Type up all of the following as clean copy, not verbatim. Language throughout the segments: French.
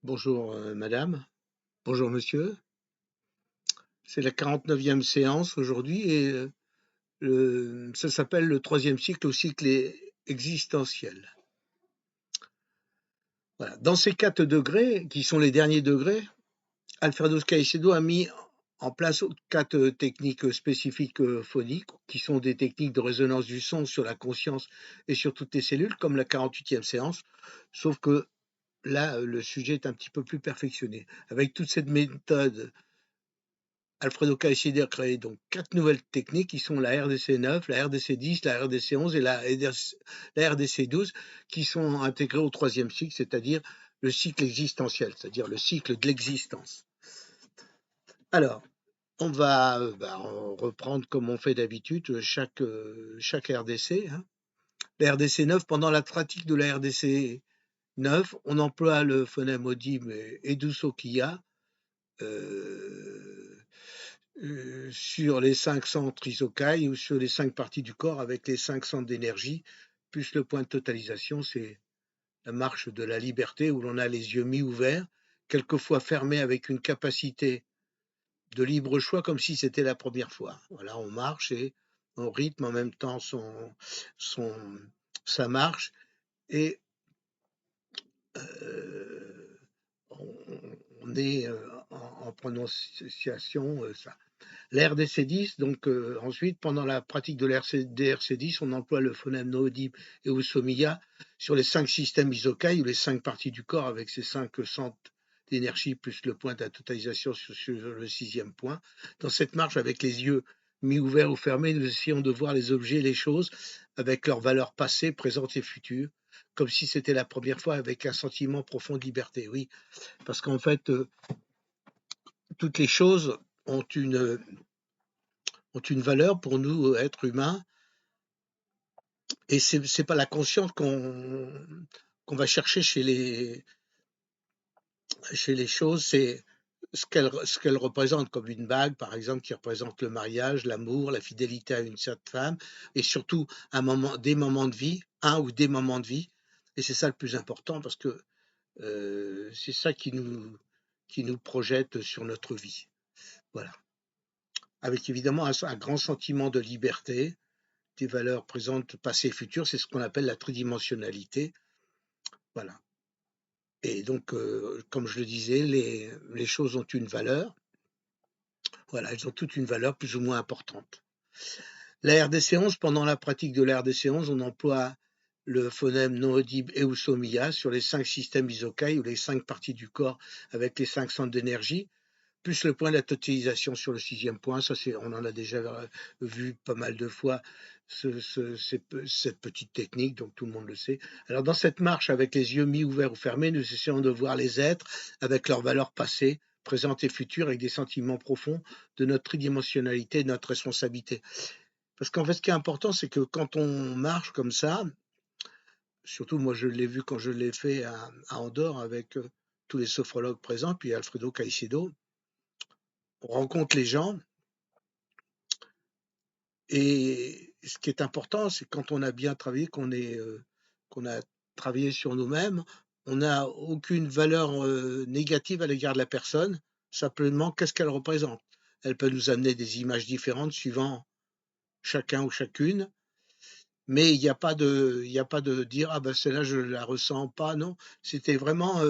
Bonjour madame, bonjour monsieur. C'est la 49e séance aujourd'hui et ça s'appelle le troisième cycle au cycle existentiel. Voilà. Dans ces 4 degrés, qui sont les derniers degrés, Alfredo Caicedo a mis en place 4 techniques spécifiques phoniques, qui sont des techniques de résonance du son sur la conscience et sur toutes les cellules, comme la 48e séance, sauf que là, le sujet est un petit peu plus perfectionné. Avec toute cette méthode, Alfredo Caicedo a créé donc 4 nouvelles techniques qui sont la RDC 9, la RDC 10, la RDC 11 et la RDC 12 qui sont intégrées au troisième cycle, c'est-à-dire le cycle existentiel, c'est-à-dire le cycle de l'existence. Alors, on va reprendre comme on fait d'habitude chaque RDC. La RDC 9, pendant la pratique de la RDC 9, on emploie le phonème audible Edusokia sur les 5 centres isokai ou sur les 5 parties du corps avec les 5 centres d'énergie, plus le point de totalisation, c'est la marche de la liberté où l'on a les yeux mi-ouverts, quelquefois fermés avec une capacité de libre choix comme si c'était la première fois. Voilà, on marche et on rythme en même temps sa marche et on est en prononciation ça. La RDC 10, donc ensuite, pendant la pratique de l'RC 10, on emploie le phonème no audible et Usomiya sur les 5 systèmes isokai ou les 5 parties du corps avec ces 5 centres d'énergie plus le point de la totalisation sur le 6e point. Dans cette marche avec les yeux mi-ouverts ou fermés, nous essayons de voir les objets et les choses avec leurs valeurs passées, présentes et futures, comme si c'était la première fois avec un sentiment profond de liberté. Oui, parce qu'en fait, toutes les choses ont une valeur pour nous, êtres humains, et c'est pas la conscience qu'on va chercher chez les choses, c'est ce qu'elles représentent, comme une bague, par exemple, qui représente le mariage, l'amour, la fidélité à une certaine femme, et surtout des moments de vie, un ou des moments de vie, et c'est ça le plus important parce que c'est ça qui nous projette sur notre vie. Voilà. Avec évidemment un grand sentiment de liberté, des valeurs présentes, passées et futures, c'est ce qu'on appelle la tridimensionnalité. Voilà. Et donc, comme je le disais, les choses ont une valeur. Voilà, elles ont toutes une valeur plus ou moins importante. La RDC 11, pendant la pratique de la RDC 11, on emploie le phonème non audible Eusomiya sur les 5 systèmes isokai ou les 5 parties du corps avec les 5 centres d'énergie, plus le point de la totalisation sur le 6e point. Ça, on en a déjà vu pas mal de fois cette petite technique, donc tout le monde le sait. Alors, dans cette marche, avec les yeux mi-ouverts ou fermés, nous essayons de voir les êtres avec leurs valeurs passées, présentes et futures, avec des sentiments profonds de notre tridimensionnalité, de notre responsabilité. Parce qu'en fait, ce qui est important, c'est que quand on marche comme ça, surtout moi je l'ai vu quand je l'ai fait à Andorre avec tous les sophrologues présents, puis Alfredo Caicedo, on rencontre les gens. Et ce qui est important, c'est quand on a bien travaillé, qu'on a travaillé sur nous-mêmes, on n'a aucune valeur négative à l'égard de la personne. Simplement, qu'est-ce qu'elle représente? Elle peut nous amener des images différentes suivant chacun ou chacune, mais il y a pas de dire ah ben celle-là je la ressens pas. Non, c'était vraiment,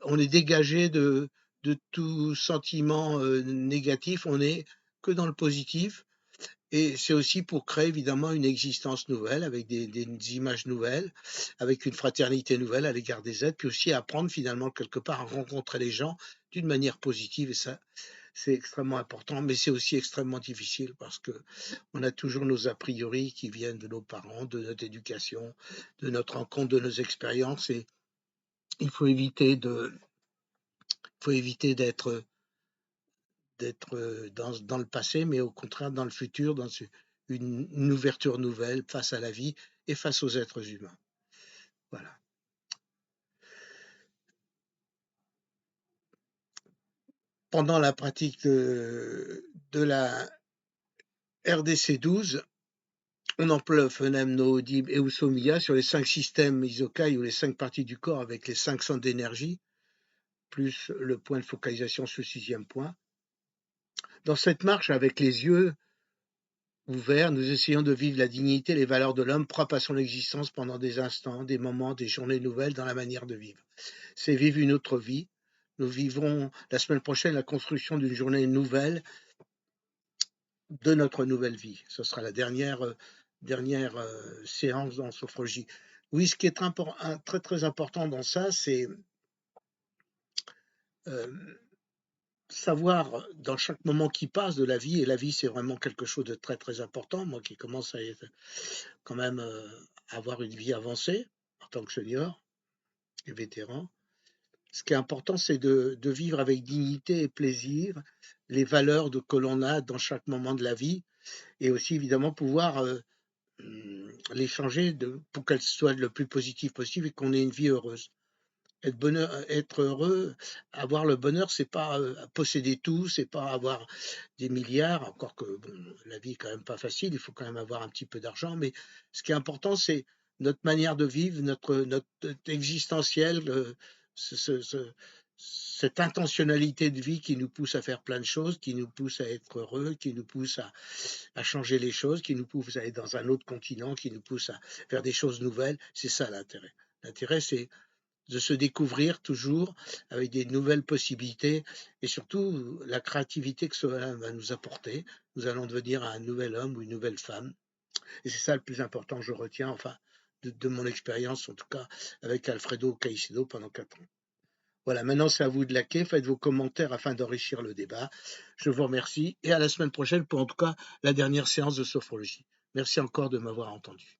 on est dégagé de tout sentiment négatif. On est que dans le positif. Et c'est aussi pour créer évidemment une existence nouvelle, avec des images nouvelles, avec une fraternité nouvelle à l'égard des êtres, puis aussi apprendre finalement quelque part à rencontrer les gens d'une manière positive. Et ça, c'est extrêmement important, mais c'est aussi extrêmement difficile parce que on a toujours nos a priori qui viennent de nos parents, de notre éducation, de notre rencontre, de nos expériences. Et il faut éviter d'être dans le passé, mais au contraire dans le futur, dans une ouverture nouvelle face à la vie et face aux êtres humains. Voilà. Pendant la pratique de la RDC 12, on emploie le phonème no audible et Usomiya sur les 5 systèmes isokai ou les 5 parties du corps avec les 5 centres d'énergie, plus le point de focalisation sur le 6e point. Dans cette marche, avec les yeux ouverts, nous essayons de vivre la dignité et les valeurs de l'homme propres à son existence pendant des instants, des moments, des journées nouvelles dans la manière de vivre. C'est vivre une autre vie. Nous vivrons la semaine prochaine la construction d'une journée nouvelle de notre nouvelle vie. Ce sera la dernière séance dans sophrologie. Oui, ce qui est très très important dans ça, c'est savoir dans chaque moment qui passe de la vie, et la vie c'est vraiment quelque chose de très très important, moi qui commence à être, quand même avoir une vie avancée en tant que senior et vétéran. Ce qui est important, c'est de vivre avec dignité et plaisir les valeurs que l'on a dans chaque moment de la vie, et aussi évidemment pouvoir les changer pour qu'elles soient le plus positives possible et qu'on ait une vie heureuse. Être heureux, avoir le bonheur, c'est pas posséder tout, c'est pas avoir des milliards, encore que bon, la vie est quand même pas facile, il faut quand même avoir un petit peu d'argent, mais ce qui est important, c'est notre manière de vivre, notre existentiel, ce, ce- ce- cette intentionnalité de vie qui nous pousse à faire plein de choses, qui nous pousse à être heureux, qui nous pousse à changer les choses, qui nous pousse à aller dans un autre continent, qui nous pousse à faire des choses nouvelles. C'est ça l'intérêt. L'intérêt, c'est de se découvrir toujours avec des nouvelles possibilités et surtout la créativité que cela va nous apporter. Nous allons devenir un nouvel homme ou une nouvelle femme. Et c'est ça le plus important, je retiens, enfin, de mon expérience, en tout cas, avec Alfredo Caicedo pendant 4 ans. Voilà, maintenant c'est à vous de laquer, faites vos commentaires afin d'enrichir le débat. Je vous remercie et à la semaine prochaine pour en tout cas la dernière séance de sophrologie. Merci encore de m'avoir entendu.